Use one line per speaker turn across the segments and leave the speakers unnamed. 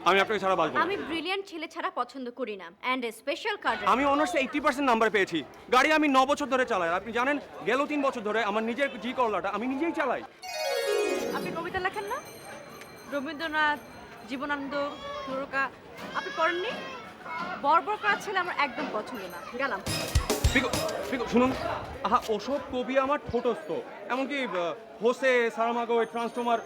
আমি আপনাকে ছাড়া বাঁচবো না।
আমি ব্রিলিয়ান্ট ছেলে ছাড়া পছন্দ করি না অ্যান্ড স্পেশাল কার্ড।
আমি অনার্সে 80% নাম্বার পেয়েছি। গাড়ি আমি 9 বছর ধরে চালাই। আপনি জানেন গেল 3 বছর ধরে আমার নিজের জি করলাটা আমি নিজেই চালাই।
আপনি কবিতা লেখেন না? রবীন্দ্রনাথ, জীবনানন্দ, সুরকা আপনি পড়েননি? বর্বর করা ছেলে আমার একদম পছন্দ না। গেলাম।
শুনুন, আহা ওসব কবি আমার ঠোঁটস্থ। এমনকি হোসে সারামাগো ট্রান্সফর্মার।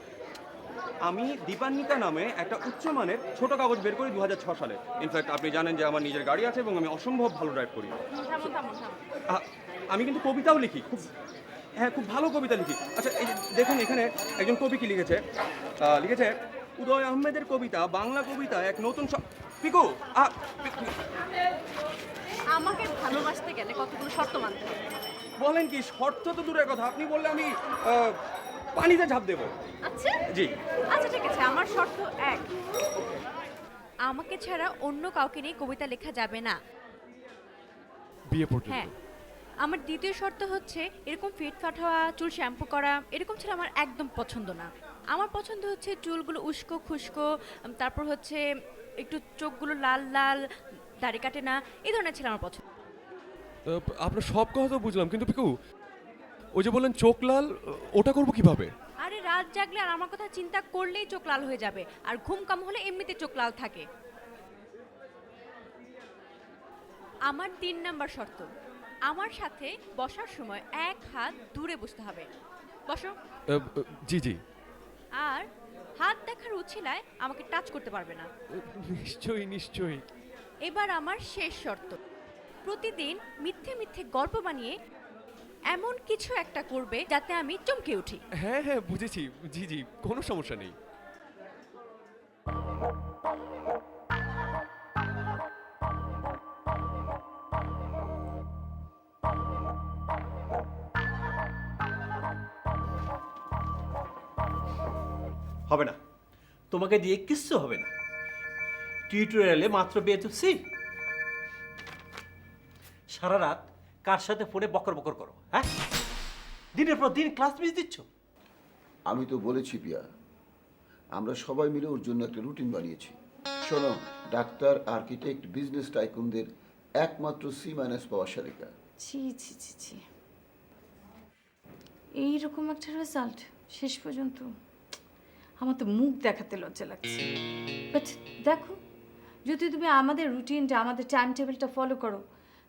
আমি দীপান্বিতা নামে একটা উচ্চমানের ছোট কাগজ বের করি 2006 সালে। ইনফ্যাক্ট আপনি জানেন যে আমার নিজের গাড়ি আছে এবং আমি অসম্ভব ভালো ড্রাইভ করি।
থামুন থামুন থামুন।
আমি কিন্তু কবিতাও লিখি, খুব ভালো কবিতা লিখি। আচ্ছা এই যে দেখুন এখানে একজন কবি কি লিখেছে, লিখেছে উদয় আহমেদের কবিতা বাংলা কবিতা এক নতুন পিকু।
আমাকে ভালোবাসতে গেলে কতগুলো শর্ত মানতে হবে।
বলেন কি? শর্ত তো দূরের কথা, আপনি বললে আমি পানিতে ঝাঁপ দেবো।
আচ্ছা
জি
আচ্ছা ঠিক আছে, আমার শর্ত এক, আমাকে ছাড়া অন্য কাউকে নিয়ে কবিতা লেখা যাবে না।
বিয়ে পর্যন্ত।
হ্যাঁ, আমার দ্বিতীয় শর্ত হচ্ছে এরকম ফিটফাট হওয়া, চুল শ্যাম্পু করা এরকম ছেলে আমার একদম পছন্দ না। আমার পছন্দ হচ্ছে চুলগুলো উস্কো খুস্কো, তারপর হচ্ছে একটু চোখগুলো লাল লাল, দাড়ি কাটে না, এই ধরনের ছেলে আমার পছন্দ।
আপনার সব কথা তো বুঝলাম, কিন্তু পিকু ওই যে বললেন চোখ লাল, ওটা করবো কিভাবে?
আরে রাত জাগলে আর আমার কথা চিন্তা করলেই চোখ লাল হয়ে যাবে, আর ঘুম কাম হলে এমনিতে চোখ লাল থাকে। আমার 3 নাম্বার শর্ত, আমার সাথে বসার সময় এক হাত দূরে বসতে হবে। বসো।
জি জি,
আর হাত দেখার উছিলায় আমাকে টাচ করতে পারবে না।
নিশ্চয়ই নিশ্চয়ই।
এবার আমার শেষ শর্ত, প্রতিদিন মিথ্যে মিথ্যে গল্প বানিয়ে এমন কিছু একটা করবে যাতে আমি চমকে উঠি।
হ্যাঁ হ্যাঁ বুঝেছি, জি জি, কোনো সমস্যা নেই।
হবে না, তোমাকে দিয়ে কিচ্ছু হবে না। টিউটোরিয়ালে মাত্র পেয়েছো সি। সারা রাত কার সাথে ফোনে বকর বকর করো, হ্যাঁ? দিনের পর দিন ক্লাস মিস দিচ্ছ।
আমি তো বলেছি পিয়া, আমরা সবাই মিলে ওর জন্য একটা রুটিন বানিয়েছি। শোনো, ডাক্তার, আর্কিটেক্ট, বিজনেস টাইকুনদের একমাত্র সি মাইনাস পাওয়া শালিকা।
ছি ছি ছি ছি, এইরকম একটা রেজাল্ট শেষ পর্যন্ত আমার তো মুখ দেখাতে লজ্জা লাগছে। বাট দেখো, যদি তুমি আমাদের রুটিনটা, আমাদের টাইম টেবিলটা ফলো করো,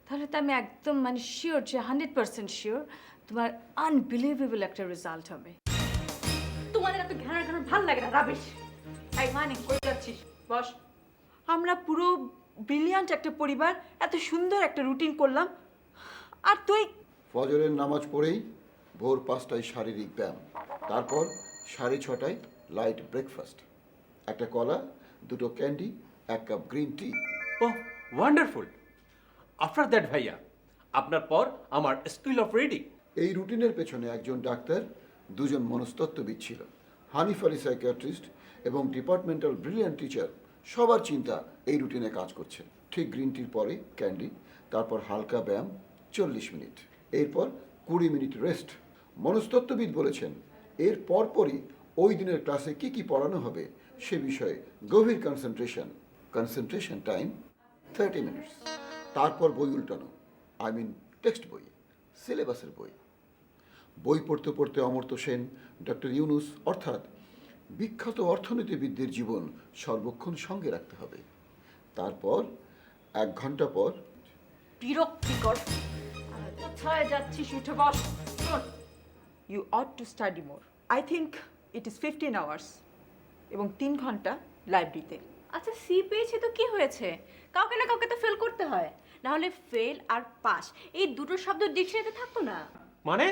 তাহলে তো আমি একদম মানে শিওর যে 100% শিওর তোমার আনবিলিভেবল একটা রেজাল্ট হবে।
তোমাদের এত ঘ্যানা ঘ্যানা ভাল লাগে না, রাবিশ।
এই মানে কই যাচ্ছিস? বস। আমরা পুরো ব্রিলিয়ান্ট একটা পরিবার, এত সুন্দর একটা রুটিন করলাম, আর তুই
ফজরের নামাজ পড়েই ভোর 5টায় শারীরিক ব্যায়াম, তারপর 6:30টায় লাইট ব্রেকফাস্ট, একটা কলা, 2টো candy, 1 cup green tea.
Oh wonderful. After that ভাইয়া, আপনার পর আমার স্কুল অফ রিডিং।
এই রুটিনের পেছনে একজন ডাক্তার, 2জন মনস্তত্ত্ববিদ ছিল, হানিফ আলী সাইকিয়াট্রিস্ট এবং ডিপার্টমেন্টাল ব্রিলিয়ান্ট টিচার। সবার চিন্তা এই রুটিনে কাজ করছে। ঠিক গ্রিন টির পরে ক্যান্ডি, তারপর হালকা ব্যায়াম 40 মিনিট, এরপর 20 মিনিট রেস্ট। মনস্তত্ত্ববিদ বলেছেন এর পরপরই ওই দিনের ক্লাসে কি কি পড়ানো হবে সে বিষয়ে গভীর কনসেন্ট্রেশন টাইম 30 মিনিটস। তারপর বই উল্টানো, আই মিন টেক্সট বই, সিলেবাসের বই। বই পড়তে পড়তে অমর্ত্য সেন, ডক্টর ইউনুস অর্থাৎ বিখ্যাত অর্থনীতিবিদদের জীবন সর্বক্ষণ সঙ্গে রাখতে হবে। তারপর 1 ঘন্টা পর
বিরক্তিকর। কোথায় যাচ্ছিস? উঠে বস। You ought to study more. I think it is 15 hours এবং 3 ঘন্টা লাইব্রেরিতে।
আচ্ছা সি পেয়েছি তো কি হয়েছে? কাউকে না কাউকে তো ফেল করতে হয়, না হলে ফেল আর পাস এই দুটো শব্দ ডিকশনারিতে থাকতো না।
মানে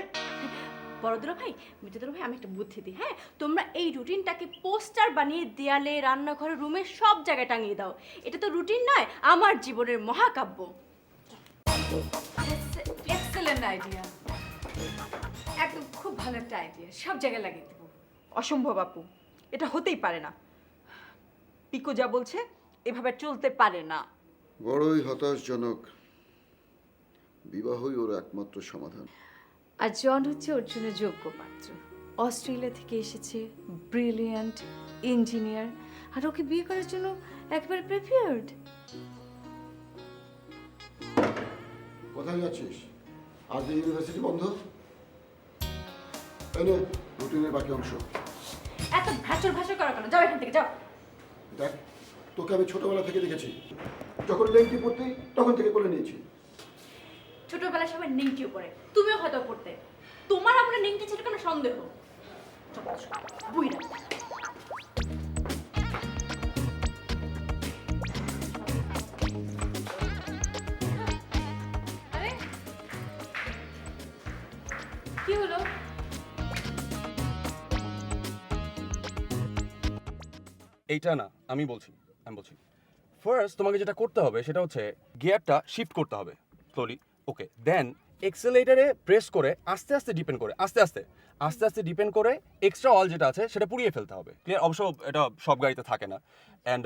বড়দুরা ভাই, মিঠুদুরা ভাই, আমি একটা বুদ্ধি দিই, হ্যাঁ? তোমরা এই রুটিনটাকে পোস্টার বানিয়ে দেয়ালে, রান্নাঘরে, রুমে সব জায়গায় টাঙিয়ে দাও। এটা তো রুটিন নয়, আমার জীবনের মহাকাব্য।
এক্সেলেন্ট আইডিয়া, একদম খুব ভালো একটা আইডিয়া, সব জায়গায় লাগিয়ে দেবো।
অসম্ভব আপু, এটা হতেই পারে না। পিকো যা বলছে এভাবে চলতে পারে না।
বড়ই হতাশজনক। বিবাহই ওর একমাত্র সমাধান।
আর জন হচ্ছে ওর জন্য যোগ্য পাত্র। অস্ট্রেলিয়া থেকে এসেছে, ব্রিলিয়ান্ট ইঞ্জিনিয়ার, আর ওকে বিয়ে করার জন্য একবারে প্রিপেয়ার্ড।
কোথায় যাচ্ছিস? আজ ইউনিভার্সিটি বন্ধ। এই নে রুটিনের বাকি অংশ।
এত ভাচর ভাচর করা কেন? যাও এখান থেকে, যাও।
দেখ, তোকে আমি ছোটবেলা থেকে দেখেছি, যখন লেংটি পড়তে তখন থেকে কোলে নিয়েছি।
ছোটবেলায় সবাই নেংটিও পড়ে, তুমিও হয়তো পড়তে। তোমার আপনার নেংটি ছিল কেন সন্দেহ? বুইরা। আরে কি হলো?
এইটা না, আমি বলছি ফার্স্ট তোমাকে যেটা করতে হবে সেটা হচ্ছে গিয়ারটা শিফট করতে হবে স্লোলি। ওকে, দেন এক্সেলেটারে প্রেস করে আস্তে আস্তে ডিপেন্ড করে আস্তে আস্তে ডিপেন্ড করে এক্সট্রা অয়েল যেটা আছে সেটা পুড়িয়ে ফেলতে হবে। ক্লিয়ার? অবশ্য এটা সব গাড়িতে থাকে না, অ্যান্ড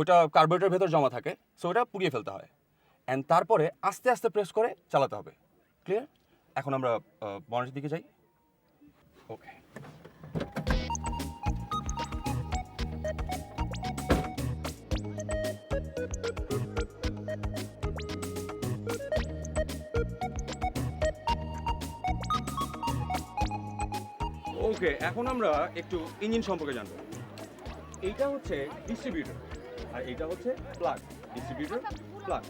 ওটা কার্বোরেটরের ভেতর জমা থাকে, সো ওটা পুড়িয়ে ফেলতে হয়। অ্যান্ড তারপরে আস্তে আস্তে প্রেস করে চালাতে হবে। ক্লিয়ার? এখন আমরা বনেটের দিকে যাই। ওকে, ওকে, এখন আমরা একটু ইঞ্জিন সম্পর্কে জানবো। এইটা হচ্ছে ডিস্ট্রিবিউটর আর এইটা হচ্ছে প্লাগ। Distributor, plug.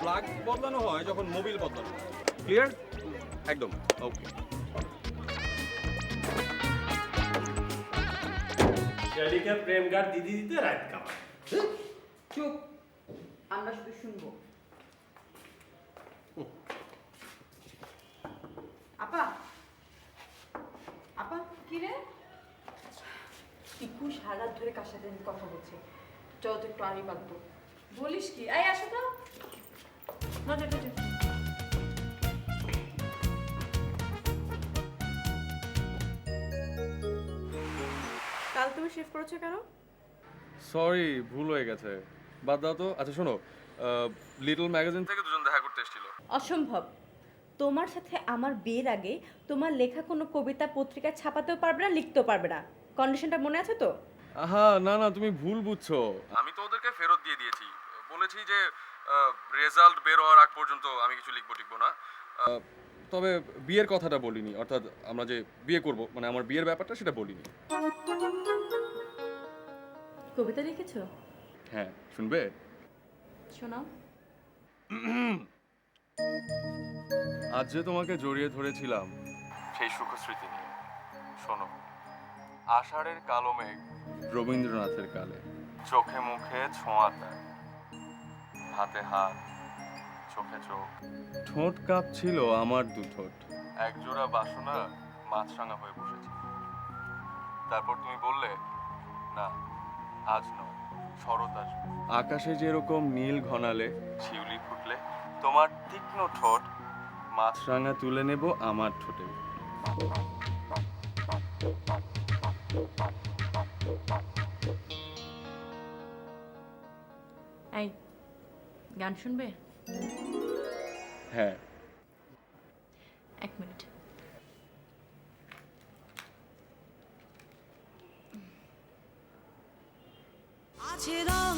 প্লাগ বদলানো হয় যখন মোবিল বদলানো হয়। ক্লিয়ার? একদম ওকে।
শালিকা প্রেম গার্ড দিদি দিতে রাত কামা।
চুপ, আমরা শুধু শুনবো। আপা, আপা
কি রে?
টিকু সারা রাত ধরে কার সাথে কথা বলছে, চলো তো একটু আড়ি পাতবো।
বলিস কি? এই আসো তো। না না না।
কাল তুমি শিফট করেছো কেন?
সরি, ভুল হয়ে গেছে, বাদ দাও তো। আচ্ছা শোনো, লিটল ম্যাগাজিন থেকে দুজন দেখা করতে এসেছিল।
অসম্ভব। তোমার সাথে আমার বিয়ের আগে তোমার লেখা কোনো কবিতা পত্রিকায় ছাপাতেও পারবে না, লিখতেও পারবে না। কন্ডিশনটা মনে আছে তো?
আহা না না, তুমি ভুল বুঝছো। আমি তো ওদেরকে ফেরত দিয়ে দিয়েছি, বলেছি যে রেজাল্ট বের হওয়ার আগ পর্যন্ত আমি কিছু লিখবো না। তবে বিয়ের কথাটা বলিনি, অর্থাৎ আমরা যে বিয়ে করব, মানে আমার বিয়ের ব্যাপারটা সেটা বলিনি।
কবিতা লিখেছো?
হ্যাঁ, শুনবে?
শোনাও।
আজ যে তোমাকে জড়িয়ে ধরেছিলাম সেই সুখ স্মৃতি নিয়ে, শোনো। আষাঢ়ের কালো মেঘ রবীন্দ্রনাথের কালে, চোখে মুখে ছোঁয়া তার, হাতে হাত, চোখে চোখ, ঠোঁট কাঁপছিল আমার দু ঠোঁট, একজোড়া বাসনা মাছরাঙা হয়ে বসেছে। তারপর তুমি বললে, না আজ নয়, শরৎ আসবে। আকাশে যেরকম নীল ঘনালে, শিউলি ফুটলে, তোমার তীক্ষ্ণ ঠোঁট মাছরাঙা তুলে নেব আমার ঠোঁটে।
এই গান শুনবে?
হ্যাঁ।
এক মিনিট।
আছে রং,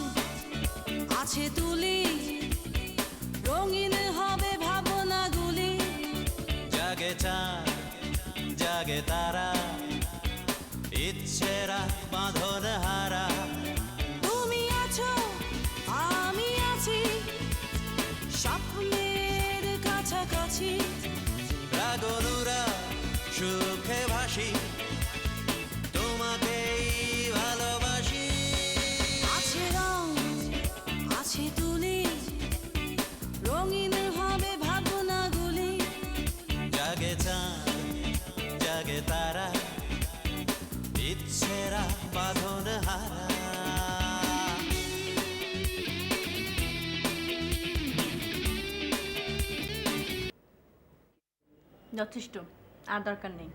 আছে তুলি, রঙিন হবে ভাবনাগুলি, জাগে চাঁদ, জাগে তারা, ইচ্ছেরা বাঁধন হারা। তুমি আছো, আমি আছি, স্বপ্নের কাছাকাছি, রাগনুরা সুখে ভাসি, তোমাকেই ভালোবাসি। আছে রং, আছে তুলি, রঙিন হবে ভাবনাগুলি, জাগে চাঁদ, জাগে তারা, ইচ্ছেরা বাঁধন হারা।
যথেষ্ট, আর দরকার নেই।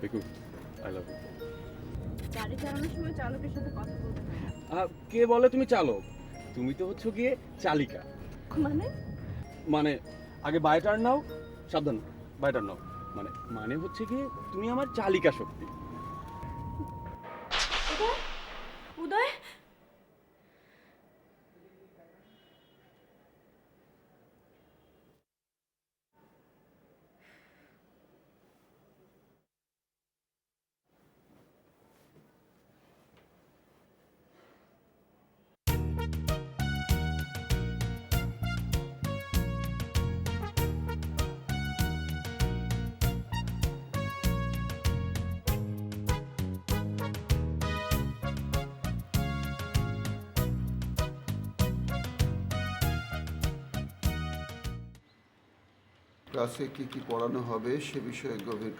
Piku I love you.
গাড়ি চালানোর সময় চালকের সাথে কথা বলতে হয়।
কে বলে তুমি চালক? তুমি তো হচ্ছে গিয়ে চালিকা।
মানে
মানে আগে বাই টার্ন নাও, সাবধান বাই টার্ন নাও। মানে হচ্ছে গিয়ে তুমি আমার চালিকা শক্তি।
উদয়,
ক্লাসে কী কী পড়ানো হবে সে বিষয়ে গভীর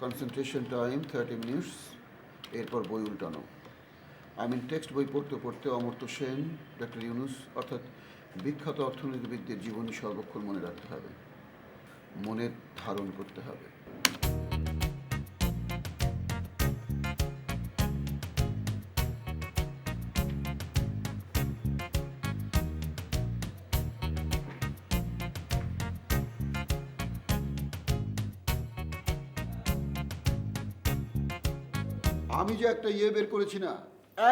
কনসেন্ট্রেশন টাইম 30 মিনিটস, এরপর বই উল্টানো। টেক্সট বই পড়তে পড়তে অমর্ত্য সেন, ডক্টর ইউনুস অর্থাৎ বিখ্যাত অর্থনীতিবিদদের জীবনী সর্বক্ষণ মনে রাখতে হবে, মনে ধারণ করতে হবে। আমি যে একটা বের করেছি না,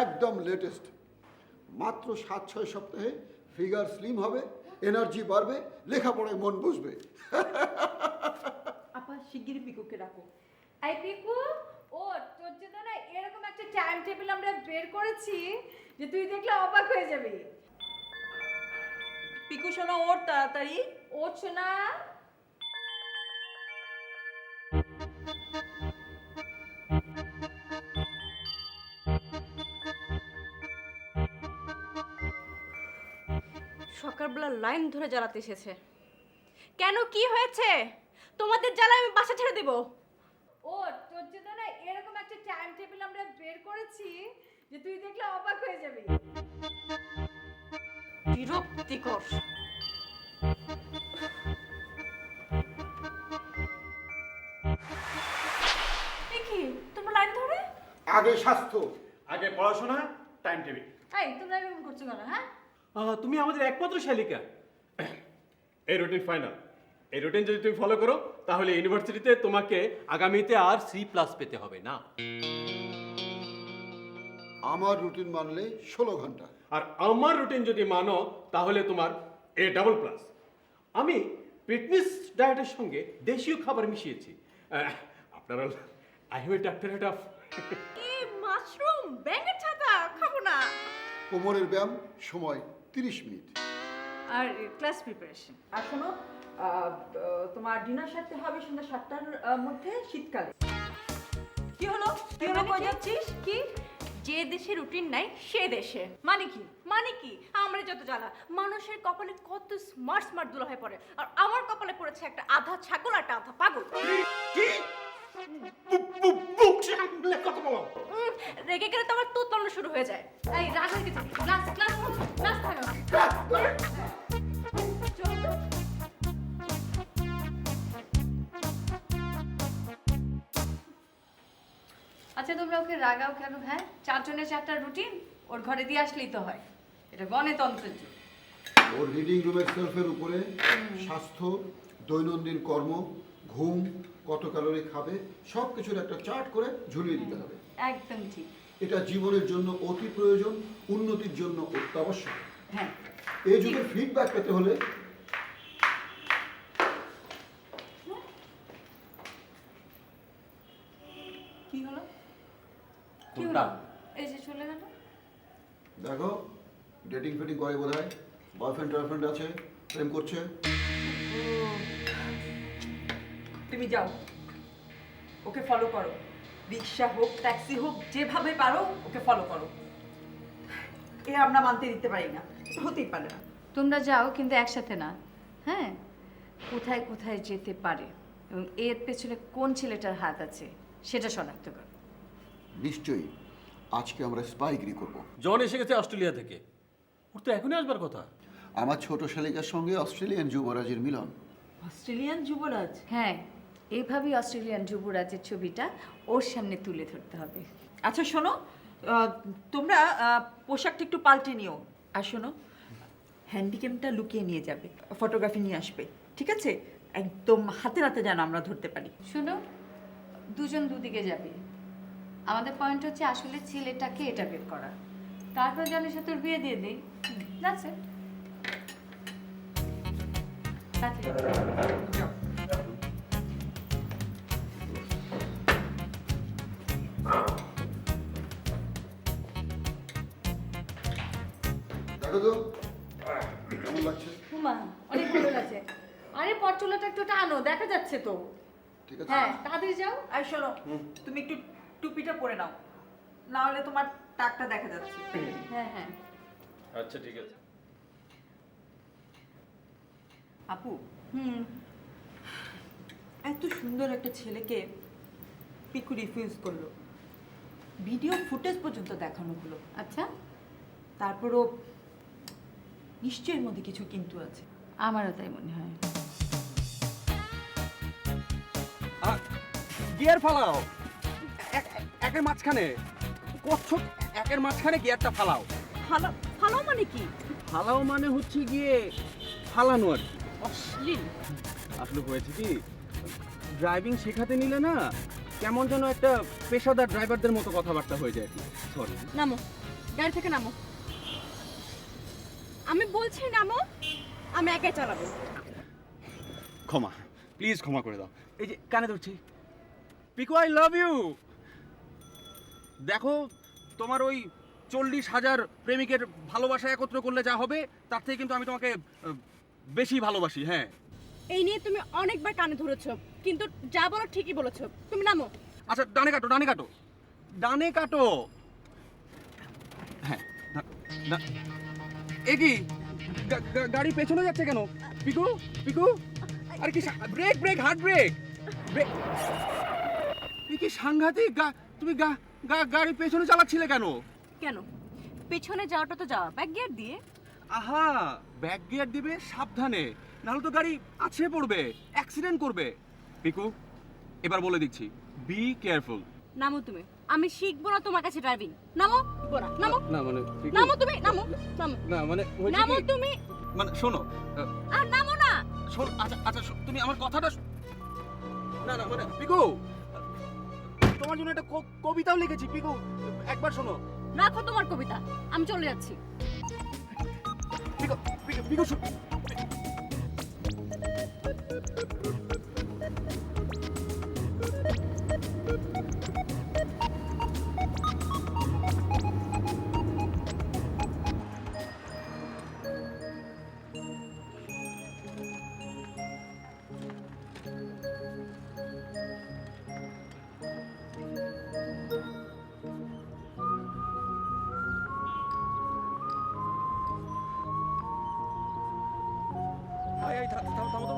একদম লেটেস্ট, মাত্র 7-6 সপ্তাহে ফিগার স্লিম হবে, এনার্জি বাড়বে, লেখাপড়ায় মন বসবে।
আপা শিগগিরই পিকুকে রাখো।
এই পিকু, ও তোর জন্য না এরকম একটা টাইম টেবিল আমরা বের করেছি যে তুই দেখলে অবাক হয়ে যাবি।
পিকু শোনো, ওর তাড়াতাড়ি।
ওঠ না।
সকালবেলা লাইন ধরে জ্বালাতে এসেছে। কেন, কি হয়েছে? তোমাদের জ্বালায় আমি বাসা ছেড়ে দেব।
ও তোর জন্য না এরকম একটা টাইম টেবিল আমরা বের করেছি যে তুই দেখলে অবাক হয়ে যাবি।
বিরক্তিকর।
কি তোমরা লাইন ধরে?
আগে স্বাস্থ্য,
আগে পড়াশোনা, টাইম টেবিল।
এই তোমরা এরকম করছো কেন? হ্যাঁ,
তুমি আমাদের একমাত্র শালিকা। এই রুটিন ফাইনাল। এই রুটিন যদি তুমি ফলো করো তাহলে ইউনিভার্সিটিতে তোমাকে আগামীতে আর C+ পেতে হবে না।
আমার রুটিন মানলে 16 ঘন্টা।
আর আমার রুটিন যদি মানো তাহলে তোমার A++। আমি ফিটনেস ডায়েটের সঙ্গে দেশীয় খাবার মিশিয়েছি। আপনারা আই হ্যাভ এ ডাক্তারেট অফ
এই মাশরুম ব্যাঙের ছাতা খাবো না।
কোমরের ব্যায়াম, সময় 30 মিনিট।
আর ক্লাস প্রিপারেশন।
আর শোনো, তোমার ডিনার সারতে হবে সন্ধ্যা 7টার মধ্যে, শীতকালে। কি হলো কই যাচ্ছিস?
কি? যে দেশে রুটিন নাই সে দেশে।
মানে কি?
মানে কি? আমরা যত জ্বালা, মানুষের কপালে কত স্মার্ট স্মার্ট দুলা হয়ে পড়ে, আর আমার কপালে পড়েছে একটা আধা ছাগল আর একটা আধা পাগল। রেগে গেলে তো আমার তোতলানো শুরু হয়ে যায়।
এই রাগের কিছু ক্লাস ক্লাস ক্লাস থাকো। চল তো। আচ্ছা তোমরা ওকে রাগাও কেন? হ্যাঁ, 4 জনের 4টা রুটিন ওর ঘরে দিয়ে আসলেই তো হয়। এটা গণতন্ত্রের যুগ।
ওর রিডিং রুমের সেলফের উপরে স্বাস্থ্য, দৈনন্দিন কর্ম, ঘুম, কত ক্যালোরি খাবে সব কিছুর একটা চার্ট করে ঝুলিয়ে দিতে হবে।
একদম ঠিক।
এটা জীবনের জন্য অতি প্রয়োজন, উন্নতির জন্য অত্যাবশ্যক।
হ্যাঁ,
এই যুগের ফিডব্যাক পেতে হলে
কি হলো? কি
কোনটা?
হলো? এই যে চলে গেল।
দেখো, ডেটিং ফেটিং করে বোধ হয়, বয়ফ্রেন্ড টার্ফ্রেন্ড আছে, প্রেম করছে।
তুমি যাও, ওকে ফলো করো। রিক্সা হোক, ট্যাক্সি হোক, যেভাবে পারো ওকে ফলো করো। এ আমরা মানতে দিতে পারি না, হতেই পারে না।
তোমরা যাও, কিন্তু একসাথে না। হ্যাঁ, কোথায় কোথায় যেতে পারে এবং এর পেছনে কোন ছেলেটার হাত আছে সেটা শনাক্ত করো।
নিশ্চয়ই আজকে আমরা স্পাইগিরি করব।
জন এসে গেছে অস্ট্রেলিয়া থেকে, ওর তো এখনই আসবার কথা।
আমার ছোট শালিকার সঙ্গে অস্ট্রেলিয়ান যুবরাজের মিলন।
অস্ট্রেলিয়ান যুবরাজ?
হ্যাঁ, এইভাবেই অস্ট্রেলিয়ান যুবরাজের ছবিটা ওর সামনে তুলে ধরতে হবে।
আচ্ছা শোনো, তোমরা পোশাকটা একটু পাল্টে নিও। আর শোনো, হ্যান্ডিক্যামটা লুকিয়ে নিয়ে যাবে, ফটোগ্রাফি নিয়ে আসবে, ঠিক আছে? একদম হাতে নাতে যেন আমরা ধরতে পারি।
শোনো, দুজন দুদিকে যাবে। আমাদের পয়েন্ট হচ্ছে আসলে ছেলেটাকে এটা বের করা, তারপর জানিস তোর বিয়ে দিয়ে দিই। যাচ্ছে
দেখো তো কেমন লাগছে?
হুমা, অনেক ভালো লাগছে। আরে পটচুলাটা একটু টানো, দেখা যাচ্ছে তো।
ঠিক আছে।
হ্যাঁ, তাড়াতাড়ি যাও।
আর শোনো, তুমি একটু টুপিটা পরে নাও, না হলে তোমার টাকটা দেখা যাচ্ছে।
হ্যাঁ হ্যাঁ।
আচ্ছা ঠিক আছে।
আপু,
হুম।
এত সুন্দর একটা ছেলেকে পিকু রিফিউজ করলো, ভিডিও ফুটেজ পর্যন্ত দেখানো হলো।
আচ্ছা,
তারপরও নিশ্চয়ের মধ্যে কিছু কিন্তু আছে।
আমারও তাই মনে হয়।
গিয়ার ফালাও, একের মাঝখানে কচ্ছপ, একের মাঝখানে গিয়ারটা ফালাও।
ভালো মানে কি?
ফালাও মানে হচ্ছে গিয়ে ফালানো আর কি। অশ্লীল। আসলে হয়েছে কি, ড্রাইভিং শেখাতে নিলে না কেমন যেন একটা পেশাদার ড্রাইভারদের মতো কথাবার্তা হয়ে যায় আর কি। সরি।
নামো, গাড়ি থেকে নামো। আমি বলছি নামো, আমি একাই চালাবো।
ক্ষমা, প্লিজ ক্ষমা করে দাও। এই যে কানে ধরছি। Piku, I love you. দেখো, তোমার ওই 40,000 প্রেমিকের ভালোবাসা একত্র করলে যা হবে, তার থেকে কিন্তু আমি তোমাকে বেশি ভালোবাসি। হ্যাঁ,
এই নিয়ে তুমি অনেকবার কানে ধরেছো, কিন্তু যা বলো ঠিকই বলেছো। তুমি নামো।
আচ্ছা, ডানে কাটো, ডানে কাটো, ডানে কাটো। হ্যাঁ, এ কি গাড়ি পেছনে যাচ্ছে কেন? পিকু, পিকু, আরে কি brake, brake, hard brake, brake. কি সাংঘাতিক! তুমি গাড়ি পেছনে চালাচ্ছিলে কেন?
কেন? পেছনে যাওয়াটা তো যাওয়া, ব্যাক গিয়ার দিয়ে।
আহা, ব্যাক গিয়ার দিবে সাবধানে, নাহলে তো গাড়ি আছড়ে পড়বে, অ্যাক্সিডেন্ট করবে। পিকু, এবার বলে দিচ্ছি, বি কেয়ারফুল।
নামো তুমি, আমি শিখবো না তোমার কাছে ড্রাইভিং। নামো, না নামো,
না মানে
নামো তুমি, নামো, নামো,
না মানে
নামো তুমি।
মানে শোনো,
আর নামো না।
শোনো, আচ্ছা আচ্ছা, তুমি আমার কথাটা না না মানে পিকু, তোমার জন্য একটা কবিতাও লিখেছি। পিকু, একবার শোনো।
রাখো তোমার কবিতা, আমি চলে যাচ্ছি।
পিকু, পিকু, পিকু, থামো তো।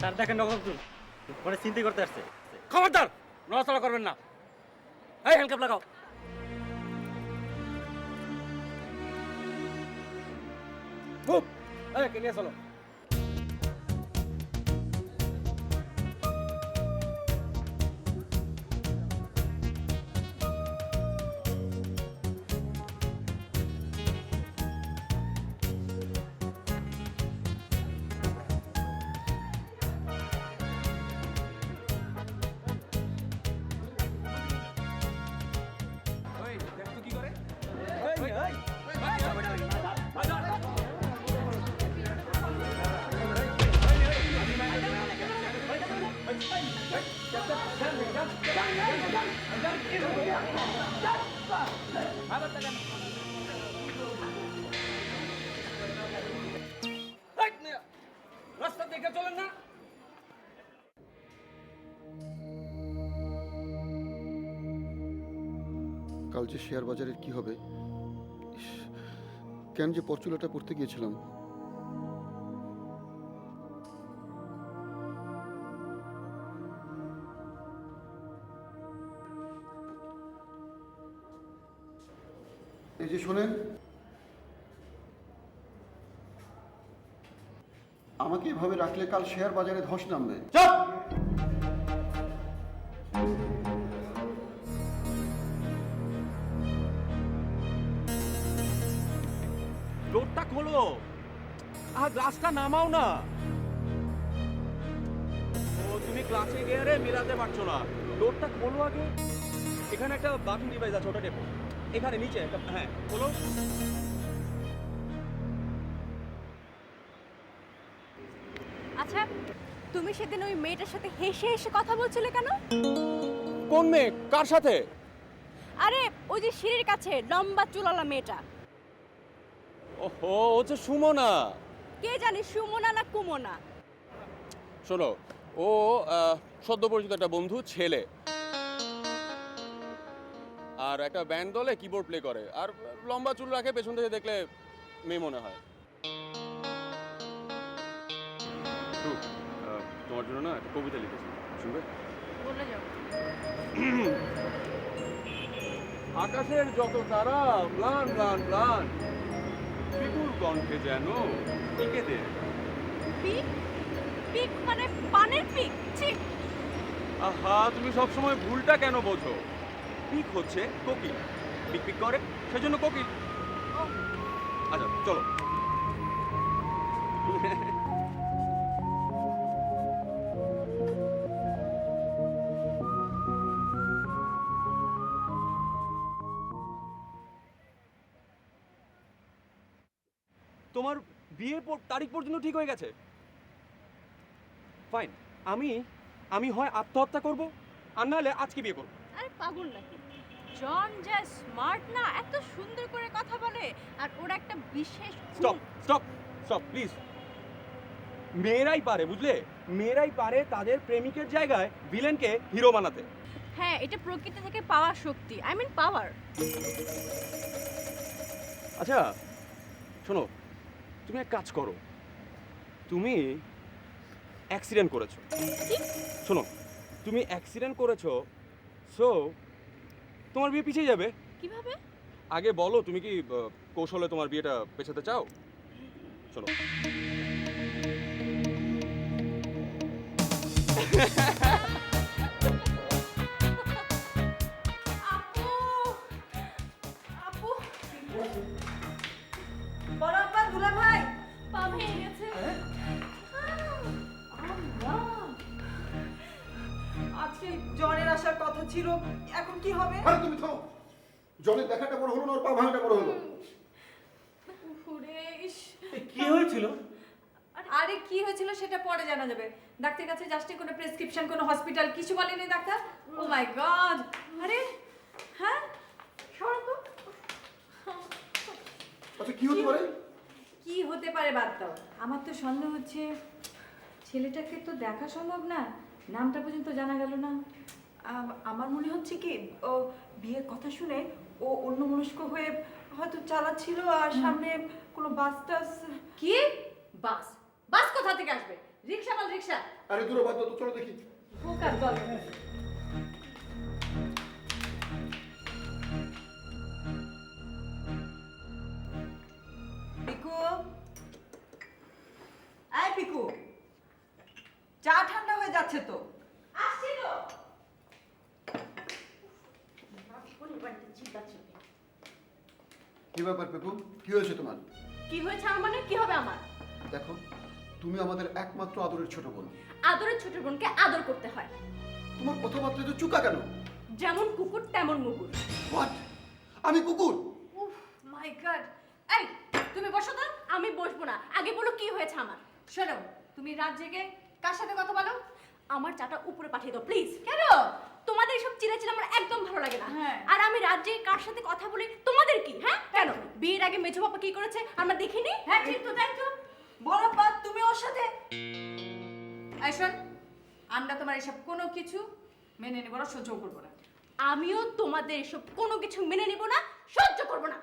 স্যার দেখেন নগর পরে চিন্তা করতে আসছে। খবরদার নড়াচড়া করবেন না। এই হ্যান্ডকাপ লাগাও। খুব কে নিয়ে চলো।
ওই দেখ তো কি করে।
রাস্তা দেখে চলেন না।
কাল যে শেয়ার বাজারের কি হবে, ইস, কেন যে পরচুলাটা পড়তে গিয়েছিলাম। এই যে শোনেন, আমাকে এভাবে রাখলে কাল শেয়ার বাজারে ধস নামবে।
ডোরটা খোলো। গ্লাসটা নামাও না। ও তুমি ক্লাসে গিয়ারে মেলাতে পারছো না। ডোরটা খোলো আগে। এখানে একটা বাটন ডিভাইস আছে, ওটা টেপো। এখানে নিচে একটা, হ্যাঁ খোলো।
আচ্ছা, তুমি সেদিন ওই মেয়েটার সাথে হেসে হেসে কথা বলছিলে কেন?
কোন মেয়ে? কার সাথে?
আরে ওই যে সিঁড়ির কাছে লম্বা চুলালা মেয়েটা।
ওহো, ও হচ্ছে সুমনা।
কে জানি সুমনা না কুমনা।
শোনো, ও সদ্য পরিচিত একটা বন্ধু ছেলে, আর একটা ব্যান্ড দলে কিবোর্ড প্লে করে, আর লম্বা চুল রাখে, পেছন থেকে দেখলে মেয়ে মনে হয়। তোমার জন্য না একটা কবিতা লিখেছি, শুনবে?
বলে যাও।
আকাশের যত তারা ম্লান ম্লান ম্লান, বিপুল কণ্ঠে যেন টিকে দে।
পিক? পিক মানে পানের পিক? ছি!
আহা, তুমি সবসময় ভুলটা কেন বোঝো? পিক হচ্ছে কোকিল, পিক পিক করে, সেজন্য কোকিল। আচ্ছা চলো। তোমার বিয়ের তারিখ পর্যন্ত ঠিক হয়ে গেছে? ফাইন, আমি হয় আত্মহত্যা করব, আর নাহলে আজকে বিয়ে করব।
আরে পাগল নাকি? জন যা স্মার্ট না, এত সুন্দর করে কথা বলে, আর ওর একটা বিশেষ
স্টপ স্টপ স্টপ প্লিজ। মেয়েরাই পারে, বুঝলে? মেয়েরাই পারে তাদের প্রেমিকের জায়গায় ভিলেনকে হিরো বানাতে।
হ্যাঁ, এটা প্রকৃতি থেকে পাওয়া শক্তি, আই মিন পাওয়ার।
আচ্ছা শোনো, তুমি এক কাজ করো, তুমি অ্যাক্সিডেন্ট করেছো। শোনো, তুমি অ্যাক্সিডেন্ট করেছো, সো তোমার বিয়ে পিছিয়ে যাবে।
কিভাবে?
আগে বলো, তুমি কি কৌশলে তোমার বিয়েটা পেছাতে চাও? শোনো,
আপু
বড় আপা, দুলা ভাই,
পা ভেঙে গেছে।
আজকে জনের আসার কথা ছিল, এখন কি হবে?
আরে তুমি থামো। জলের দেখাটা বড় হলো না, ওর পা ভাঙাটা বড় হলো।
ঘুরে ইস।
কি হয়েছিল?
আরে কি হয়েছিল সেটা পরে জানা যাবে। ডাক্তারের কাছে যাসনি? কোনো প্রেসক্রিপশন, কোনো হসপিটাল কিছু বলেনি ডাক্তার? ও মাই গড! আরে হ্যাঁ, সরো তো।
আচ্ছা কি হতে পারে?
কি হতে পারে বাদ দাও। আমার তো সন্দেহ হচ্ছে ছেলেটাকে তো দেখা সম্ভব না, নামটা পর্যন্ত জানা গেল না।
আমার মনে হচ্ছে কি, ও বিয়ের কথা শুনে ও অন্যমনস্ক হয়ে হয়তো চালাচ্ছিল, আর সামনে কোনো বাস টাস।
কি বাস? বাস কোথা থেকে আসবে? রিক্সা বল রিক্সা।
আরে দূরে বাদ দাও তো, চলো দেখি।
বোকার দল।
পিকু, আয় পিকু, চা ঠান্ডা হয়ে যাচ্ছে তো।
আসছি তো।
কি ব্যাপার পেপু, কি হয়েছে তোমার?
কি হয়েছে আমার মানে? কি হবে আমার?
দেখো, তুমি আমাদের একমাত্র আদরের ছোট বোন।
আদরের ছোট বোনকে আদর করতে হয়।
তোমার কথাবার্তা তো চুকা কেন?
যেমন কুকুর তেমন মুগুর।
হোয়াট? আমি কুকুর?
উফ মাই গড। এই তুমি বসো তো। আমি বসবো না, আগে বলো কি হয়েছে আমার।
শোনো, তুমি রাত জেগে কার সাথে কথা বলো?
আমার চাটা উপরে পাঠিয়ে দাও প্লিজ। কেন? তোমাদের এসব চিল্লাচিল্লি আমার একদম ভালো লাগে না।
হ্যাঁ।
আর আমি রাজ্যে কার সাথে কথা বলি তোমাদের কি? হ্যাঁ কেন? বিয়ের আগে মেজো বাবা কি করেছে আমরা দেখিনি?
হ্যাঁ ঠিক তো, তাই তো।
বড় বাদ তুমি ওর সাথে।
এই শোন, আমরা তোমার এসব কোনো কিছু মেনে নেব না, সহ্য করবো না।
আমিও তোমাদের এসব কোনো কিছু মেনে নেব না, সহ্য করব না।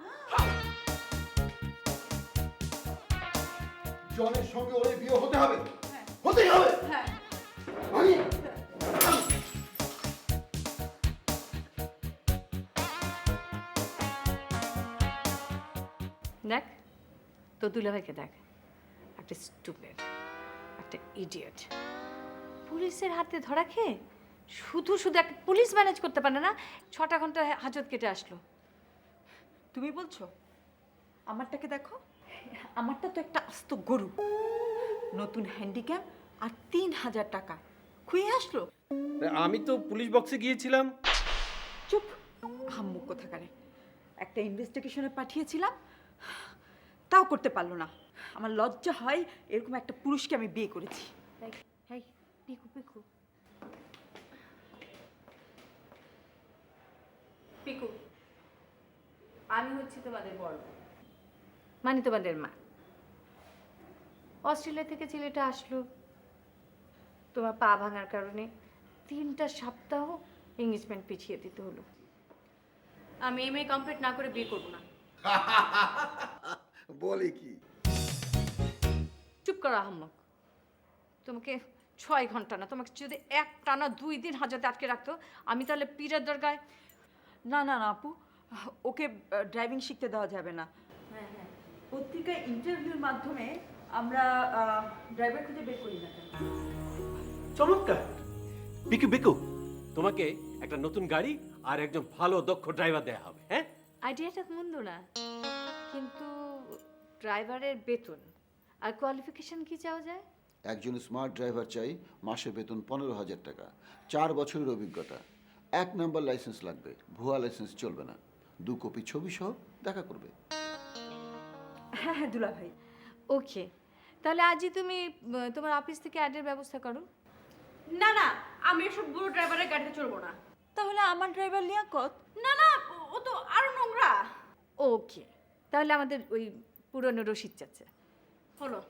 জনের সঙ্গে ওর বিয়ে হতে হবে, হতেই হবে।
হ্যাঁ।
আমি
দেখ, তো দুলাভাইকে দেখ, একটা স্টুপিড, একটা ইডিয়েট, পুলিশের হাতে ধরা খেয়ে শুধু শুধু একটা পুলিশ ম্যানেজ করতে পারে না, 6টা ঘন্টা হাজত কেটে আসলো।
তুমি বলছো? আমারটাকে দেখো, আমারটা তো একটা আস্ত গরু। নতুন হ্যান্ডিক্যাপ আর 3000 টাকা খুঁয়ে আসলো।
আমি তো পুলিশ বক্সে গিয়েছিলাম।
চুপ, হাম্মুক কোথাকারে। একটা ইনভেস্টিগেশনে পাঠিয়েছিলাম, তাও করতে পারলো না। আমার লজ্জা হয় এরকম একটা পুরুষকে আমি বিয়ে করেছি।
হেই পিকু, পিকু, পিকু, আমি হচ্ছি তোমাদের বড়, মানে তোমাদের মা। অস্ট্রেলিয়া থেকে ছেলেটা আসলো, তোমার পা ভাঙার কারণে 3টা সপ্তাহ এঙ্গেজমেন্ট পিছিয়ে দিতে হলো। আমি এমএ কমপ্লিট না করে বিয়ে করবো না।
বলে কি?
চুপ করো আহম্মক। তোমাকে 6 ঘন্টা না, তোমাকে যদি এক টানা 2 দিন হাজতে আটকে রাখতো, আমি তাহলে পীরের দরগায়।
না না না আপু, ওকে ড্রাইভিং শিখতে দেওয়া যাবে না। পত্রিকায় ইন্টারভিউর মাধ্যমে আমরা ড্রাইভার খুঁজে বের করি না কেন?
চমৎকার। বিকু বিকু, তোমাকে একটা নতুন গাড়ি আর একজন ভালো দক্ষ ড্রাইভার দেয়া হবে। হ্যাঁ,
আইডিয়াটা মন্দ না, কিন্তু ড্রাইভারের বেতন আর কোয়ালিফিকেশন কি চাওয়া যায়?
একজন স্মার্ট ড্রাইভার চাই, মাসে বেতন 15,000 টাকা, 4 বছরের অভিজ্ঞতা, 1 নাম্বার লাইসেন্স লাগবে, ভুয়া লাইসেন্স চলবে না, 2 কপি ছবি সহ দেখা করবে।
হ্যাঁ হ্যাঁ দুলা ভাই।
ওকে, তাহলে আজই তুমি তোমার অফিস থেকে অ্যাডের ব্যবস্থা করো।
না না, আমি এসব বুড়ো ড্রাইভারের গাড়িতে চলবো না।
তাহলে আমার ড্রাইভার লিয়াকত?
না না, ও তো আরো নোংরা।
ওকে, তাহলে আমাদের ওই পুরনো রশিদ চাচ্ছে।
হলো,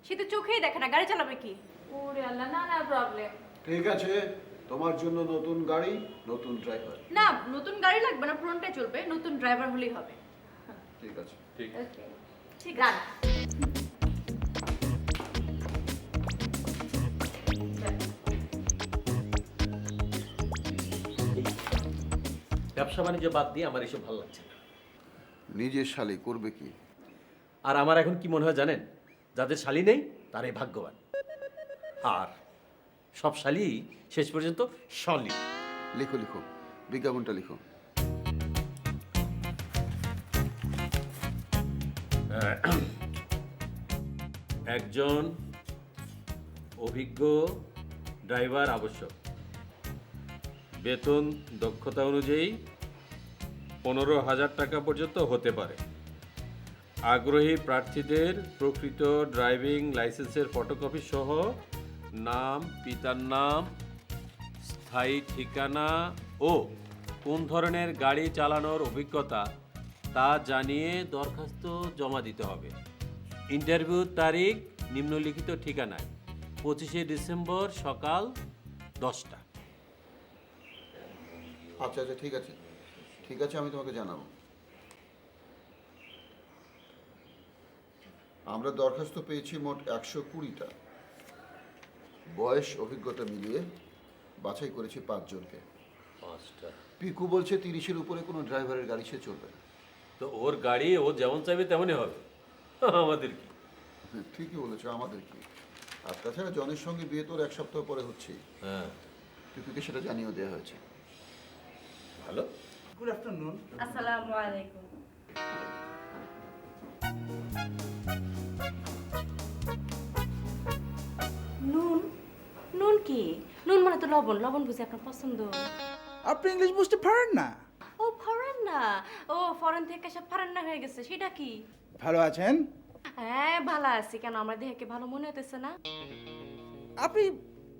সে তো চোখেই দেখে না, গাড়ি চালাবে কি?
ওরে আল্লাহ, না না প্রবলেম।
ঠিক আছে, তোমার জন্য নতুন গাড়ি, নতুন ড্রাইভার।
না, নতুন গাড়ি লাগবে না, পুরনোটাই চলবে, নতুন ড্রাইভার হলেই হবে।
ঠিক আছে।
ওকে,
ঠিক আছে।
ব্যবসা বাণিজ্য বাদ দিয়ে আমার এসব ভালো লাগছে না।
নিজের শালি করবে কি?
আর আমার এখন কি মনে হয় জানেন, যাদের শালি নেই তারাই ভাগ্যবান। আর সব শালি শেষ পর্যন্ত শলি।
লিখো লিখো, বিজ্ঞাপনটা লিখো।
একজন অভিজ্ঞ ড্রাইভার আবশ্যক, বেতন দক্ষতা অনুযায়ী 15,000 টাকা পর্যন্ত হতে পারে। আগ্রহী প্রার্থীদের প্রকৃত ড্রাইভিং লাইসেন্সের ফটোকপি সহ নাম, পিতার নাম, স্থায়ী ঠিকানা ও কোন ধরনের গাড়ি চালানোর অভিজ্ঞতা তা জানিয়ে দরখাস্ত জমা দিতে হবে। ইন্টারভিউর তারিখ নিম্নলিখিত ঠিকানায়, 25শে ডিসেম্বর সকাল 10টা।
আচ্ছা আচ্ছা, ঠিক আছে ঠিক আছে, আমি তোমাকে জানাবো। আমরা দরখাস্ত পেয়েছি মোট 120টা। বয়স অভিজ্ঞতা মিলিয়ে বাছাই করেছি 5 জনকে।
5টা?
পিকু বলছে 30-এর উপরে কোনো ড্রাইভারের গাড়ি সে চলবে না।
তো ওর গাড়ি ও যেমন চাইবে তেমনই হবে, আমাদের কি?
ঠিকই বলেছো, আমাদের কি। আর তাছাড়া জনের সঙ্গে বিয়ে তোর 1 সপ্তাহ পরে হচ্ছে।
হ্যাঁ,
পিকুকে সেটা জানিয়েও দেওয়া হয়েছে।
ভালো।
Good afternoon.
আসসালামু আলাইকুম। নুন? নুন কি? নুন মানে তো লবণ, লবণ বুঝি আপনার পছন্দ।
আপনি ইংলিশ বুঝতে পারেন না?
ও ফরেন না, ও ফরেন থেকে সব ফরেন না হয়ে গেছে, সেটা কি?
ভালো আছেন?
হ্যাঁ ভালো আছি। কেন আমার দেহকে ভালো মনে হতেছে না?
আপনি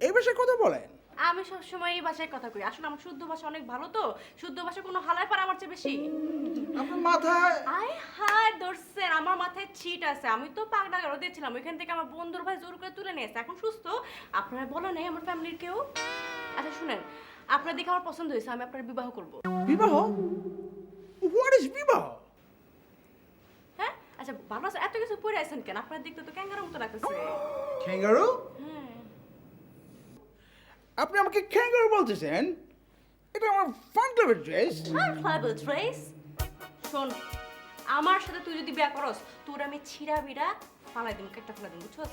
এই ভাষায় কথা বলেন?
আমি সবসময় এই ভাষায় কথা কই। আসলে আমার শুদ্ধ ভাষা অনেক ভালো তো, শুদ্ধ ভাষা কোনো হালায় পারে আমার চেয়ে বেশি।
আপনার মাথায়
আয় হায় ধরছেন, আমার মাথায় ছিট আছে। আমি তো পাগলা গারো দিয়েছিলাম, ওইখান থেকে আমার বন্ধুর ভাই জোর করে তুলে নিয়েছে, এখন সুস্থ। আপনারা বলা নেই আমার ফ্যামিলির কেউ? আচ্ছা শুনেন, আপনার দেখে আমার পছন্দ হয়েছে, আমি আপনার বিবাহ করব।
বিবাহ? হোয়াট ইজ বিবাহ?
হ্যাঁ আচ্ছা ভালো আছে, এত কিছু পরে আছেন কেন? আপনার দেখতে তো ক্যাঙ্গারুর মতো লাগতেছে।
ক্যাঙ্গারু?
হ্যাঁ
আপনি আমাকে ক্যাঙ্গারু বলতেছেন? এটা আমার ফান ক্লাবের ড্রেস।
ক্লাবের ড্রেস? শোন, আমার সাথে তুই যদি বিয়া করস, তোর আমি ছিঁড়া বিড়া ফালাই দিন, কেটটা ফালাই দিন, বুঝছস?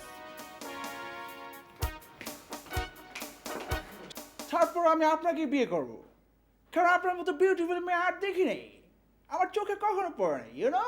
তারপর আমি আপনাকে বিয়ে করব, কারণ আপনার মতো বিউটিফুল মেয়ে আর দেখি নেই, আমার চোখে কখনো পড়ে নাই, ইউ নো।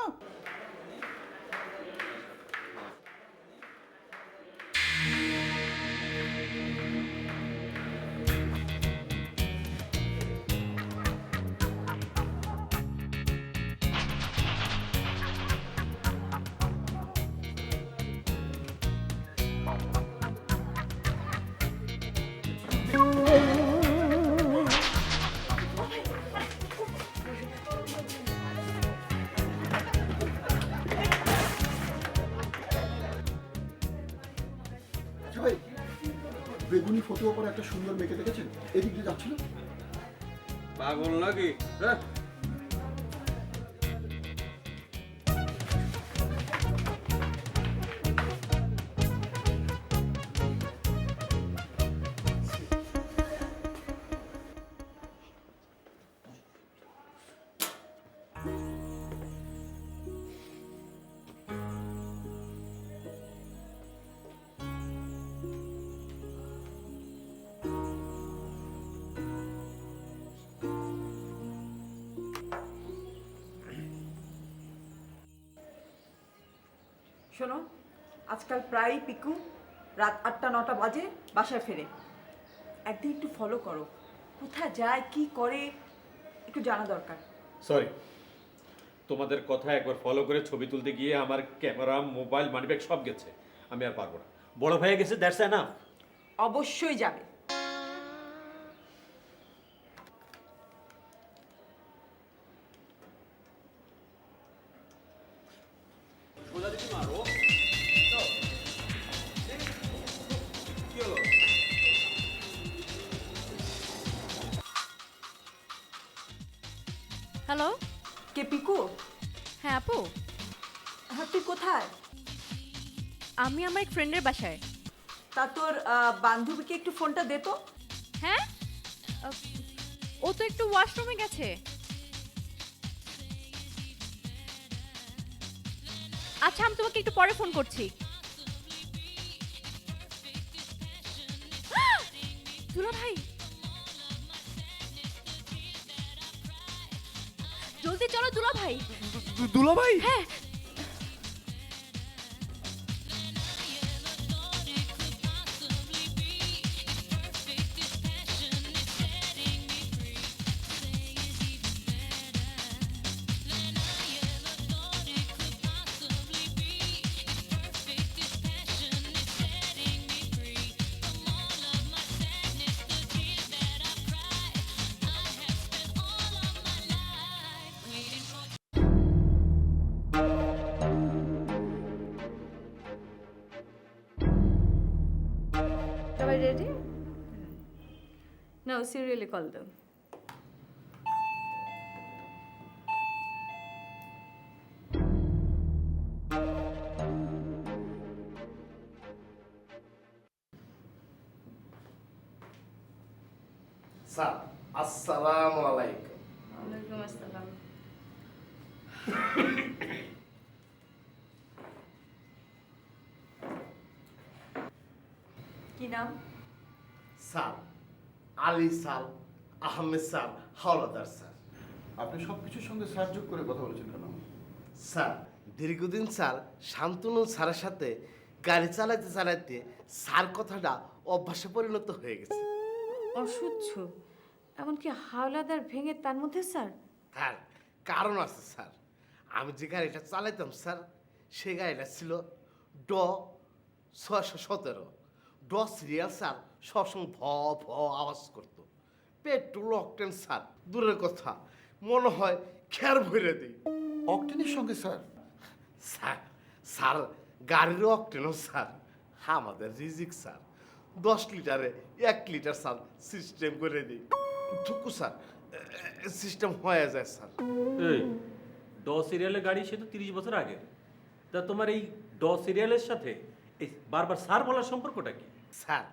আচ্ছা ভাই, বেগুনি ফটো পরে একটা সুন্দর মেয়েকে দেখেছেন? এদিক দিয়ে যাচ্ছিল।
পাগল নাকি? হ্যাঁ
শোনো, আজকাল প্রায়ই পিকু রাত 8টা-9টা বাজে বাসায় ফেরে। একদিন একটু ফলো করো, কোথায় যায় কি করে একটু জানা দরকার।
সরি, তোমাদের কথা একবার ফলো করে ছবি তুলতে গিয়ে আমার ক্যামেরা, মোবাইল, মানিব্যাগ সব গেছে। আমি আর পারবো না।
বড় ভাইয়া গেছে, দ্যাটস এনাফ।
অবশ্যই যাবে।
হ্যালো,
কে পিকু?
হ্যাঁ আপু,
হ্যাঁ তুই কোথায়?
আমি আমার এক ফ্রেন্ডের বাসায়।
তা তোর বান্ধবীকে একটু ফোনটা দে তো।
হ্যাঁ, ও তো একটু ওয়াশরুমে গেছে। আচ্ছা আমি তোমাকে একটু পরে ফোন করছি। দুলা ভাই, জলদি চলো দুলা ভাই।
দুলা ভাই?
হ্যাঁ,
সবাই রেডি? নাও সিরিয়ালি কল দাও।
স্যার আসসালামু আলাইকুম।
ওয়ালাইকুম আসসালাম।
কি নাম?
Sir Ali sir, Ahmed sir, Howlader sir.
আপনি সব কিছুর সঙ্গে স্যার যোগ করে কথা বলেছেন কেন?
স্যার দীর্ঘদিন স্যার শান্তনু স্যারের সাথে গাড়ি চালাতে চালাতে স্যার কথাটা অভ্যাসে পরিণত হয়ে গেছে।
অসহ্য। এমনকি হাওলাদার ভেঙে তার মধ্যে স্যার?
হ্যাঁ, কারণ আছে স্যার। আমি যে গাড়িটা চালাইতাম স্যার, সে গাড়িটা ছিল ড 617। ড সিরিয়াল স্যার সবসময় ভ ভ আওয়াজ করতো। পেট্রোল অকটেন স্যার দূরের কথা, মনে হয় খের ভরে দিই।
অকটেনের সঙ্গে স্যার?
স্যার স্যার গাড়ির অকটেনও স্যার আমাদের রিজিক স্যার। 10 লিটারে 1 লিটার স্যার সিস্টেম করে দিই। ঠুকু স্যার সিস্টেম হয়ে যায় স্যার।
এই ড সিরিয়ালের গাড়ি সে তো 30 বছর আগে। তা তোমার এই ড সিরিয়ালের সাথে এই বারবার স্যার বলার সম্পর্কটা কি?
স্যার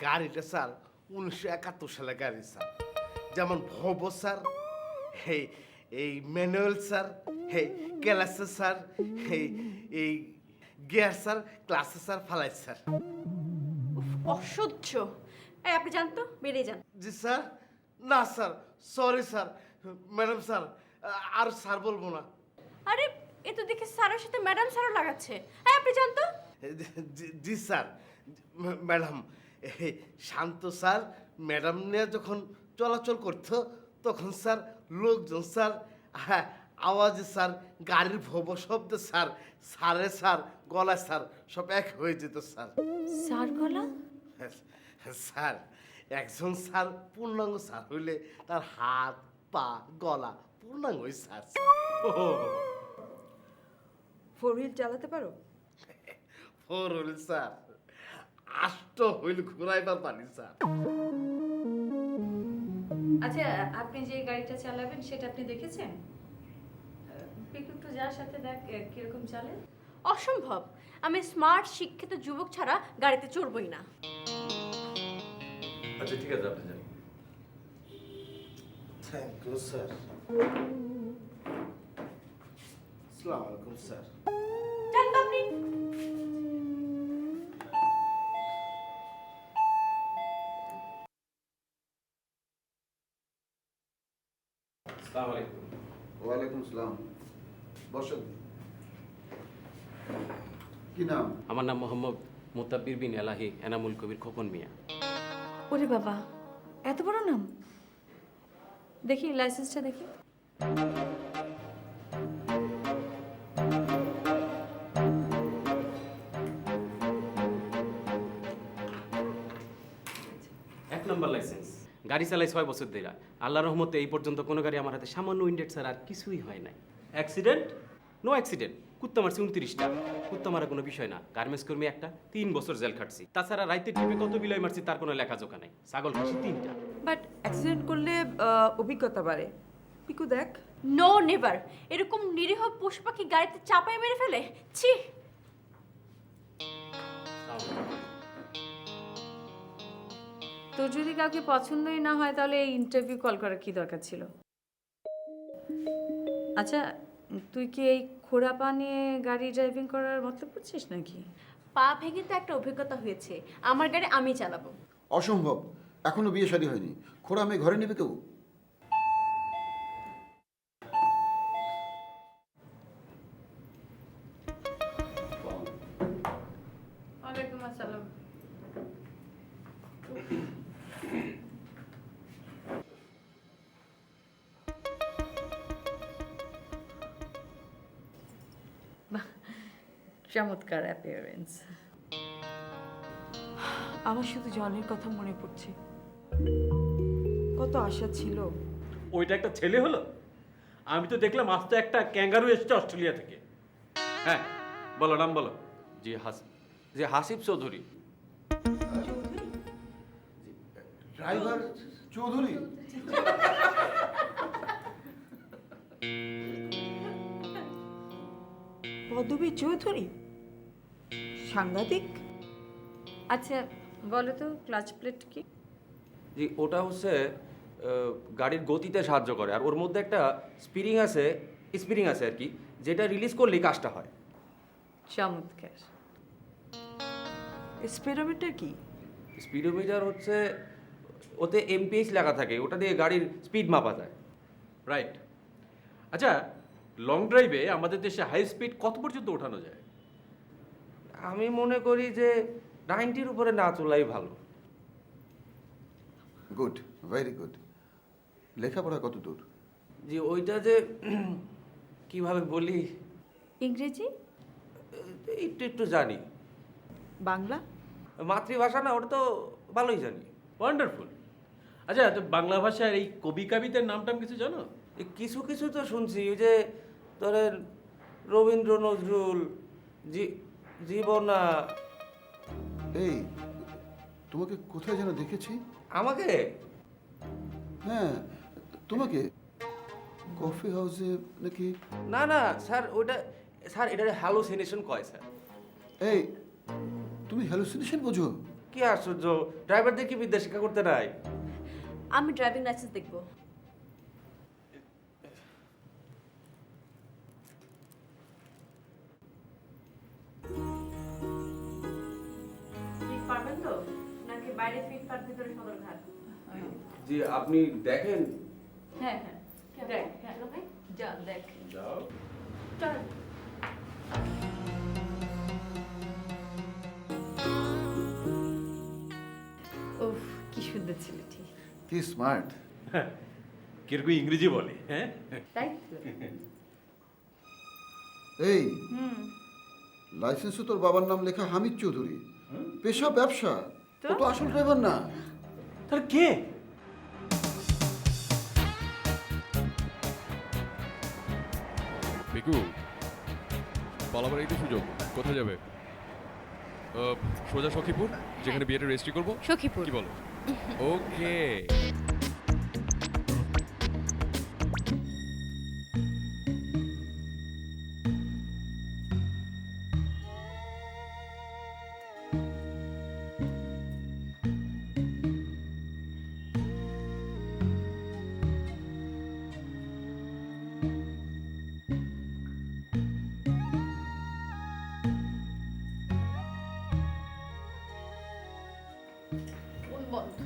গাড়িটা স্যার 1971 সালে গাড়ি স্যার। যেমন ভব স্যার, এই ম্যানুয়াল স্যার, ক্লাসে স্যার, এই গিয়ার স্যার, ক্লাসে স্যার, ফালাই স্যার।
অসহ্য। এই আপনি যান তো, বেরিয়ে যান।
জি স্যার। না sir, sorry sir, madam sir, আর স্যার বলবো না।
আরে এ তো দেখে স্যারের সাথে ম্যাডাম স্যারও লাগাচ্ছে। এই আপনি যান তো।
জি স্যার। ম্যাডাম শান্ত স্যার ম্যাডাম নিয়ে যখন চলাচল করতো তখন স্যার লোকজন স্যার, হ্যাঁ আওয়াজে স্যার, গাড়ির ভব শব্দে স্যার, স্যারে স্যার, গলায় স্যার সব এক হয়ে যেত স্যার।
স্যার গলা?
স্যার একজন স্যার পূর্ণাঙ্গ স্যার হইলে তার হাত পা গলা পূর্ণাঙ্গই স্যার।
ফোর হুইল চালাতে পারো?
ফোর হুইল স্যার, 8 হুইল ঘুরাইবার পারি স্যার।
আচ্ছা, আপনি যে গাড়িটা চালাবেন সেটা আপনি দেখেছেন? পিকু একটু যার সাথে দেখ কিরকম চালে।
অসম্ভব। আমি স্মার্ট শিক্ষিত যুবক ছাড়া গাড়িতে চড়বই না।
আচ্ছা ঠিক আছে, আপনি যান।
Thank you sir. আসসালামু আলাইকুম স্যার।
যান তো আপনি।
আসসালামু আলাইকুম।
ওয়ালাইকুম আসসালাম। বসেন। কি নাম?
আমার নাম মোহাম্মদ মুতাব্বির বিন এলাহি এনামুল কবির খোকন মিয়া।
ওরে বাবা, এত বড় নাম! দেখি লাইসেন্সটা দেখি।
এক নম্বর লাইসেন্স। গাড়ি চালাই 6 বছর ধরে। আল্লাহর রহমতে এই পর্যন্ত কোনো গাড়ি আমার হাতে সামান্য উইন্ডেড ছাড়া আর কিছুই হয় নাই। অ্যাক্সিডেন্ট? No accident. কুত্তা মারছি 29টা। কুত্তা মারা কোনো বিষয় না। গার্মেন্টস কর্মী একটা, 3 বছর জেল খাটছি। তাছাড়া রাইতে টিপে কত বিলাই মারছি তার কোনো লেখাজোখা নাই। ছাগল খাসি 3টা।
বাট অ্যাক্সিডেন্ট করলে অভিজ্ঞতা বাড়ে। পিকু দেখ।
No never. এরকম নিরীহ পশু পাখি গাড়িতে চাপায় মেরে ফেলে? ছি।
তোর যদি কাউকে পছন্দই না হয় তাহলে এই ইন্টারভিউ কল করার কি দরকার ছিল? আচ্ছা, তুই কি এই খোড়া পা নিয়ে গাড়ি ড্রাইভিং করার মতলব করছিস নাকি?
পা ভেঙে তো একটা অভিজ্ঞতা হয়েছে। আমার গাড়ি আমি চালাবো।
অসম্ভব, এখনো বিয়ে শাদী হয়নি। খোড়া মেয়ে ঘরে নেবে কেউ?
ওয়ালাইকুম আসসালাম। চমৎকার অ্যাপিয়ারেন্স।
আমার শুধু জনের কথা মনে পড়ছে। কত আশা ছিল।
ওইটা একটা ছেলে হলো? আমি তো দেখলাম আস্তে একটা ক্যাঙ্গারু এসছে অস্ট্রেলিয়া থেকে। হ্যাঁ বলো, নাম বলো।
জি হাসিব চৌধুরী।
ড্রাইভার চৌধুরী?
পদবী চৌধুরী? সাংঘাতিক।
আচ্ছা বলো তো, ক্লাচ প্লেট কি?
জি ওটা হচ্ছে গাড়ির গতিতে সাহায্য করে, আর ওর মধ্যে একটা স্প্রিং আছে আর কি, যেটা রিলিজ করলেই কাজটা হয়।
চমৎকার। স্পিডোমিটার কি?
স্পিডোমিটার হচ্ছে ওতে এমপিএইচ লেখা থাকে, ওটা দিয়ে গাড়ির স্পিড মাপা যায়।
রাইট। আচ্ছা, লং ড্রাইভে আমাদের দেশে হাই স্পিড কত পর্যন্ত ওঠানো যায়?
আমি মনে করি যে 90-র উপরে না চলাই ভালো।
Good, very good. লেখাপড়া কত দূর?
জি ওইটা যে কিভাবে বলি,
ইংরেজি?
একটু একটু জানি।
বাংলা?
মাতৃভাষা না, ওটা তো ভালোই জানি।
ওয়ান্ডারফুল। আচ্ছা, তো বাংলা ভাষার এই কবি কাবিদের নামটাম কিছু জানো?
কিছু কিছু তো শুনছি, ওই যে ধরেন রবীন্দ্র নজরুল, জীবনা।
এই তোমাকে কোথায় যেন দেখেছি?
আমাকে?
হ্যাঁ, তোমাকে কফি হাউসে নাকি?
না না স্যার, ওটা স্যার এটা হ্যালুসিনেশন কয় স্যার।
এই তুমি হ্যালুসিনেশন বোঝো?
কি আশ্চর্য, ড্রাইভারদের কি বিদ্যা শিক্ষা করতে নাই?
আমি ড্রাইভিং লাইসেন্স দেখবো। পারবেন তো নাকি বাইরে ফিটপাত ভিতরে সদরঘাট?
জি আপনি দেখেন।
হ্যাঁ হ্যাঁ দেখ, হ্যাঁ
ভাই
যা দেখ।
যাও।
চলেন।
উফ কি সুন্দর ছেলেটি।
কি স্মার্ট।
কিরকম ইংরেজি বলে, হ্যাঁ?
তাই তো।
এই লাইসেন্সে তোর বাবার নাম লেখা হামিদ চৌধুরী, পেশা ব্যবসা, ও তো আসল ড্রাইভার না।
তার কে?
পিকু, পালাবার এইটা সুযোগ। কোথায় যাবে? সোজা সখীপুর, যেখানে বিয়েটা রেজিস্ট্রি করবো।
সখীপুর।
কি বলো? ওকে।
বন্ধ।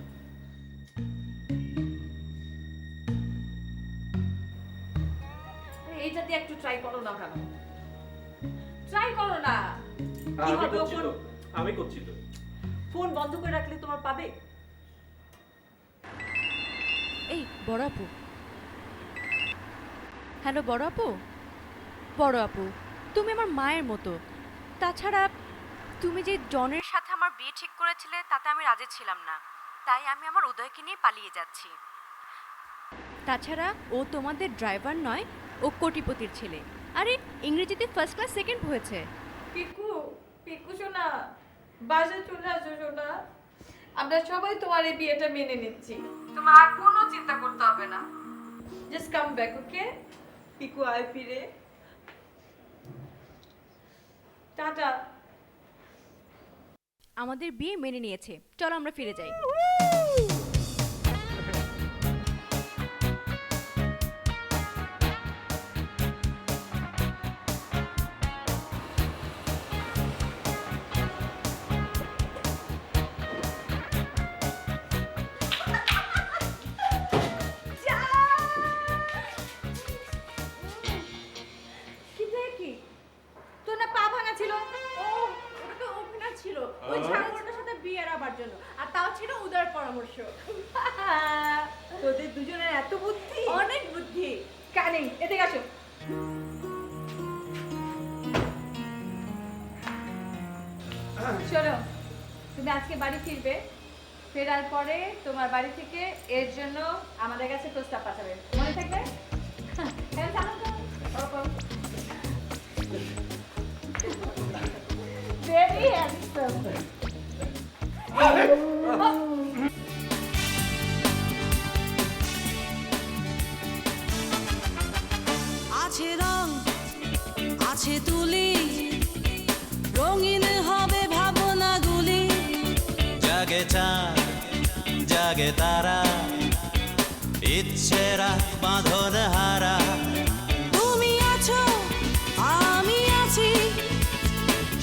এইটা দিয়ে একটু ট্রাই করো না কেন? ট্রাই করো না। কি
আমি
হবে
করছি
ওপর?
তো, আমি করছি তো।
ফোন বন্ধ করে রাখলে তোমার পাবে?
এই বড় আপু। হ্যালো বড় আপু। বড় আপু, তুমি আমার মায়ের মতো। তাছাড়া তুমি যে জনের সাথে আমার বিয়ে ঠিক করেছিলে তাতে আমি রাজি ছিলাম না, তাই আমি আমার উদয়কে নিয়ে পালিয়ে যাচ্ছি। তাছাড়া ও তোমাদের ড্রাইভার নয়, ও কোটিপতির ছেলে। আরে ইংরেজিতে ফার্স্ট ক্লাস সেকেন্ড হয়েছে।
পিকু, পিকু সোনা, বাসে চলে আসো সোনা। আমরা সবাই তোমার এই বিয়েটা মেনে নিচ্ছি। তোমার আর কোনো চিন্তা করতে হবে না। জাস্ট কাম ব্যাক, ওকে? পিকু আয় ফিরে। টাটা।
আমাদের বিয়ে মেনে নিয়েছে, চলো আমরা ফিরে যাই।
কি দেখি? তোর না পা ভাঙা ছিল? ও ওটা তো অভিনয় ছিল, ওই ঝাড়ুটার সাথে বিয়ে রাবার জন্য, আর তাও ছিল উদয়ের পরামর্শ।
তোদের দুজনের এত বুদ্ধি?
অনেক বুদ্ধি।
কানিং, এদিকে আসো।
শোনো, তুমি আজকে বাড়ি ফিরবে। ফেরার পরে তোমার বাড়ি থেকে এর জন্য আমাদের কাছে প্রস্তাব পাঠাবে, মনে থাকবে? হ্যাঁ, জানো তো? ওরকম। Very handsome.
আছে রং আছে তুলি, রঙিন হবে ভাবনাগুলি। জাগে চাঁদ জাগে জাগে তারা ইচ্ছেরা বাঁধন হারা তুমি আছো আমি আছি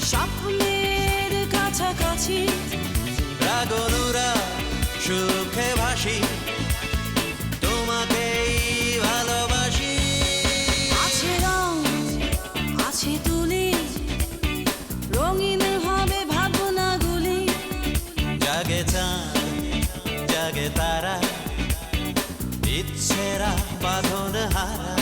স্বপ্নের কাছাকাছি রাগনুরা সুখে ভাসি তোমাকেই ভালোবাসি আছে রং আছে তুলি রঙিন হবে ভাবনাগুলি জাগে চাঁদ জাগে তারা ইচ্ছেরা বাঁধন হারা